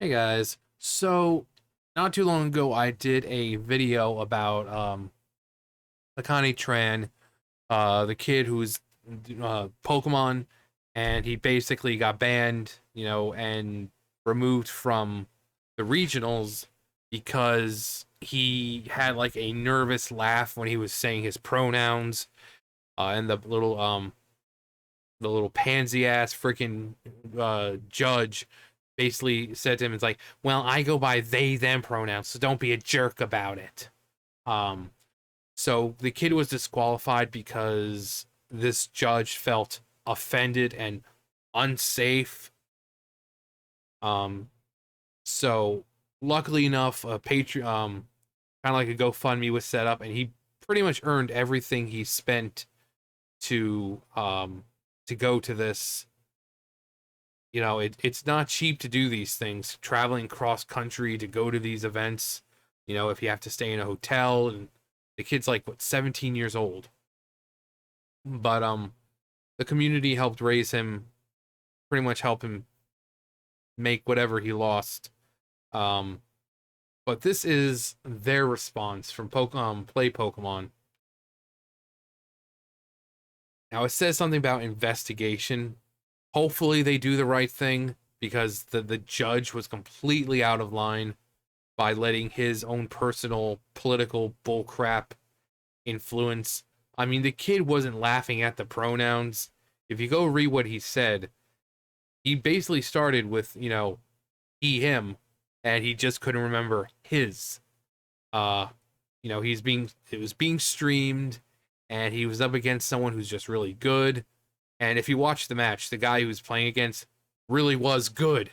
Hey guys, so not too long ago I did a video about Makani Tran, the kid who's Pokemon, and he basically got banned, and removed from the regionals because he had like a nervous laugh when he was saying his pronouns, and the little pansy ass freaking judge basically said to him, "It's like, well, I go by they them pronouns, so don't be a jerk about it." Um, so the kid was disqualified because this judge felt offended and unsafe. Um, so luckily enough, a Patreon, kind of like a GoFundMe was set up, and he pretty much earned everything he spent to go to this. It's not cheap to do these things, traveling cross country to go to these events. If you have to stay in a hotel, and the kid's like, what, 17 years old. But the community helped raise him, pretty much help him make whatever he lost. Um, but this is their response from Play Pokemon. Now it says something about investigation. Hopefully they do the right thing because the judge was completely out of line by letting his own personal political bullcrap influence. I mean, the kid wasn't laughing at the pronouns. If you go read what he said, he basically started with, he, him, and he just couldn't remember his. Uh, it was being streamed, and he was up against someone who's just really good. And if you watch the match, the guy he was playing against really was good.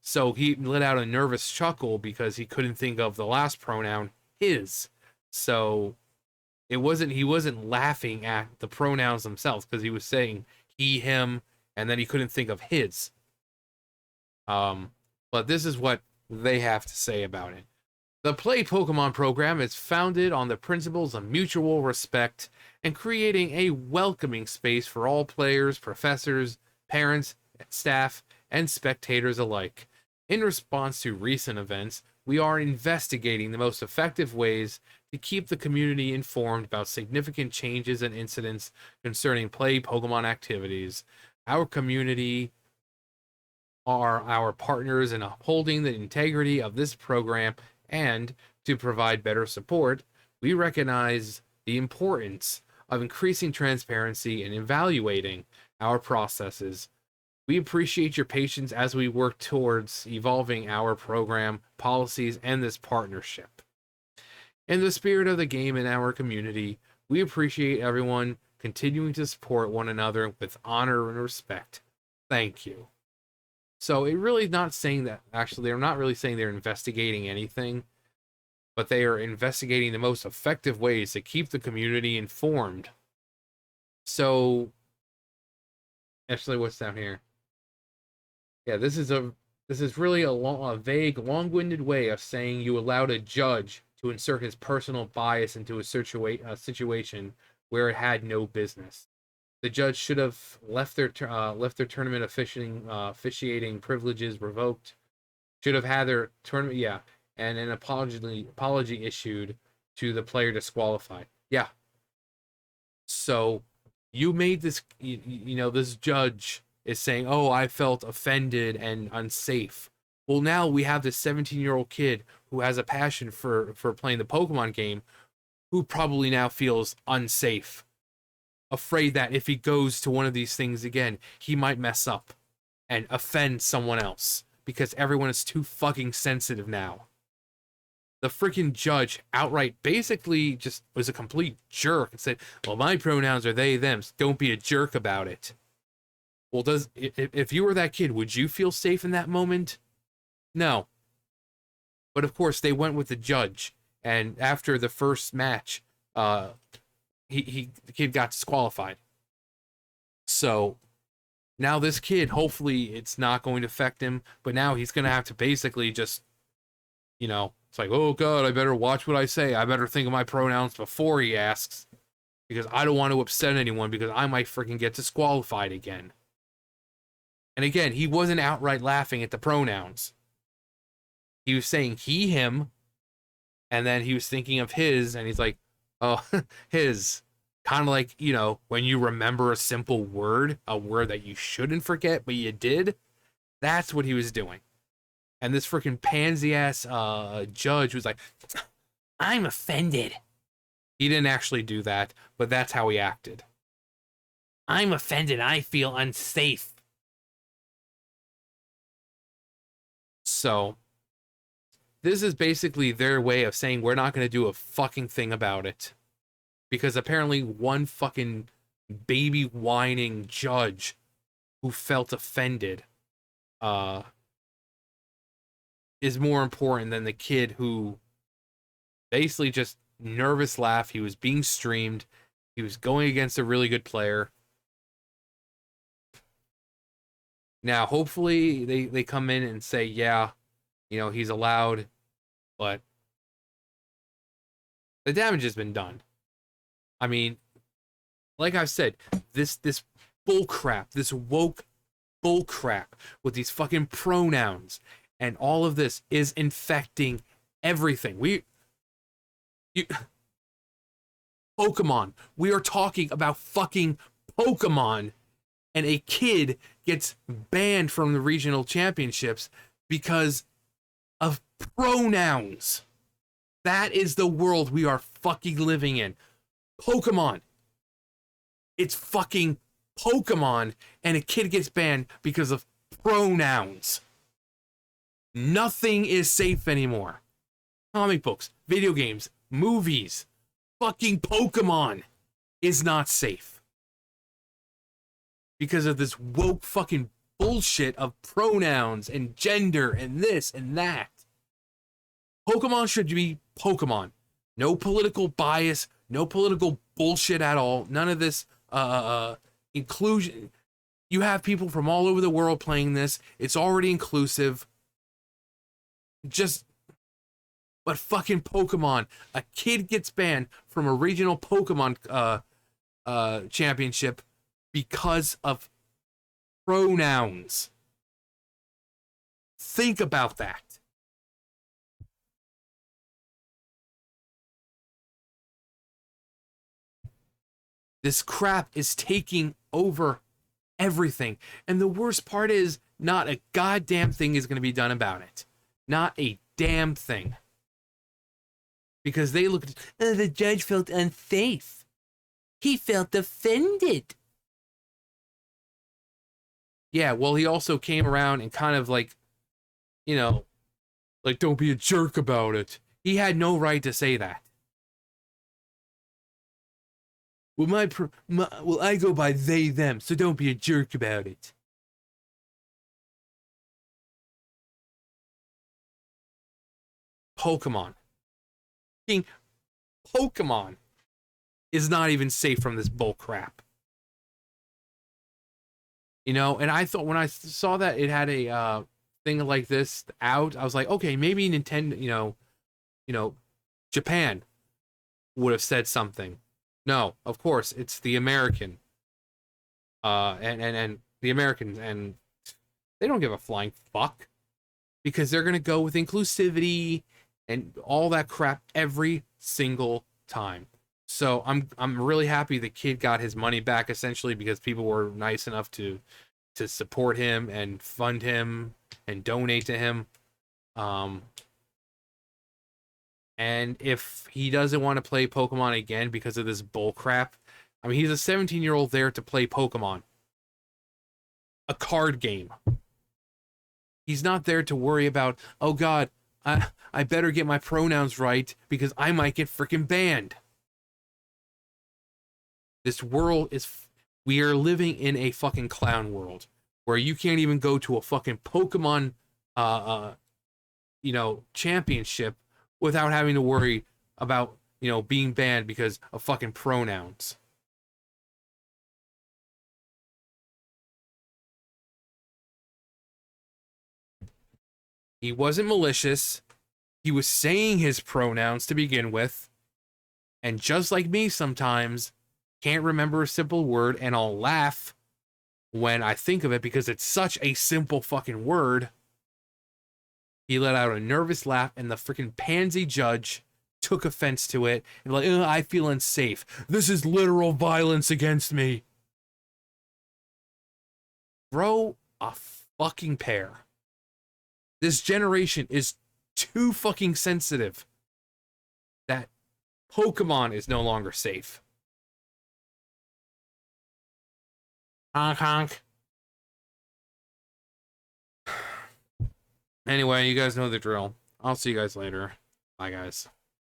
So he let out a nervous chuckle because he couldn't think of the last pronoun, his. So he wasn't laughing at the pronouns themselves because he was saying he, him, and then he couldn't think of his. Um, but this is what they have to say about it. The Play Pokemon program is founded on the principles of mutual respect and creating a welcoming space for all players, professors, parents, staff, and spectators alike. In response to recent events, we are investigating the most effective ways to keep the community informed about significant changes and incidents concerning Play Pokemon activities. Our community are our partners in upholding the integrity of this program, and to provide better support, we recognize the importance of increasing transparency and evaluating our processes. We appreciate your patience as we work towards evolving our program, policies, and this partnership. In the spirit of the game and our community, we appreciate everyone continuing to support one another with honor and respect. Thank you. So it really not saying that, actually, they're not really saying they're investigating anything, but they are investigating the most effective ways to keep the community informed. So, actually, what's down here? Yeah, this is really a vague, long-winded way of saying you allowed a judge to insert his personal bias into a situation where it had no business. The judge should have left their tournament officiating privileges revoked. Should have had their tournament, yeah, and an apology issued to the player disqualified. Yeah. So you made this, this judge is saying, "Oh, I felt offended and unsafe." Well, now we have this 17-year-old kid who has a passion for playing the Pokemon game, who probably now feels unsafe, afraid that if he goes to one of these things again, he might mess up and offend someone else because everyone is too fucking sensitive now. The freaking judge outright basically just was a complete jerk and said, "Well, my pronouns are they, them. So don't be a jerk about it." Well, if you were that kid, would you feel safe in that moment? No. But of course, they went with the judge, and after the first match, the kid got disqualified. So now this kid, hopefully, it's not going to affect him, but now he's going to have to basically just, it's like, "Oh God, I better watch what I say. I better think of my pronouns before he asks, because I don't want to upset anyone because I might freaking get disqualified again." And again, he wasn't outright laughing at the pronouns. He was saying he, him, and then he was thinking of his, and he's like, oh, his. Kind of like, you know, when you remember a simple word, a word that you shouldn't forget, but you did. That's what he was doing. And this freaking pansy ass judge was like, I'm offended. He didn't actually do that, but that's how he acted. I'm offended. I feel unsafe. So, this is basically their way of saying we're not going to do a fucking thing about it. Because apparently one fucking baby whining judge who felt offended is more important than the kid who basically just nervous laugh. He was being streamed. He was going against a really good player. Now, hopefully they come in and say, yeah, you know, he's allowed, but the damage has been done. I mean, like I've said, this bull crap, this woke bull crap with these fucking pronouns and all of this is infecting everything. Pokemon. We are talking about fucking Pokemon, and a kid gets banned from the regional championships because of pronouns. That is the world we are fucking living in. Pokemon. It's fucking Pokemon, and a kid gets banned because of pronouns. Nothing is safe anymore. Comic books, video games, movies, fucking Pokemon is not safe. Because of this woke fucking bullshit of pronouns and gender and this and that. Pokemon should be Pokemon. No political bias, no political bullshit at all. None of this inclusion. You have people from all over the world playing this. It's already inclusive. But fucking Pokemon. A kid gets banned from a regional Pokemon championship because of pronouns. Think about that. This crap is taking over everything. And the worst part is, not a goddamn thing is going to be done about it. Not a damn thing. Because they looked, the judge felt unsafe. He felt offended. Yeah, well, he also came around and kind of like, you know, like, don't be a jerk about it. He had no right to say that. Well, I go by they, them, so don't be a jerk about it. Pokemon. Pokemon is not even safe from this bull crap. You know, and I thought when I saw that it had a thing like this out, I was like, okay, maybe Nintendo, you know, Japan would have said something. No, of course, it's the American. And the Americans, and they don't give a flying fuck. Because they're gonna go with inclusivity and all that crap every single time. So I'm really happy the kid got his money back, essentially, because people were nice enough to support him and fund him and donate to him. And if he doesn't want to play Pokemon again because of this bull crap, I mean, he's a 17-year-old there to play Pokemon. A card game. He's not there to worry about, oh God, I better get my pronouns right because I might get freaking banned. This world is, we are living in a fucking clown world where you can't even go to a fucking Pokemon, championship without having to worry about, being banned because of fucking pronouns. He wasn't malicious. He was saying his pronouns to begin with. And just like me sometimes, can't remember a simple word and I'll laugh when I think of it, because it's such a simple fucking word. He let out a nervous laugh, and the freaking pansy judge took offense to it. And like, I feel unsafe. This is literal violence against me. Throw a fucking pair. This generation is too fucking sensitive that Pokemon is no longer safe. Honk honk. Anyway, you guys know the drill. I'll see you guys later. Bye, guys.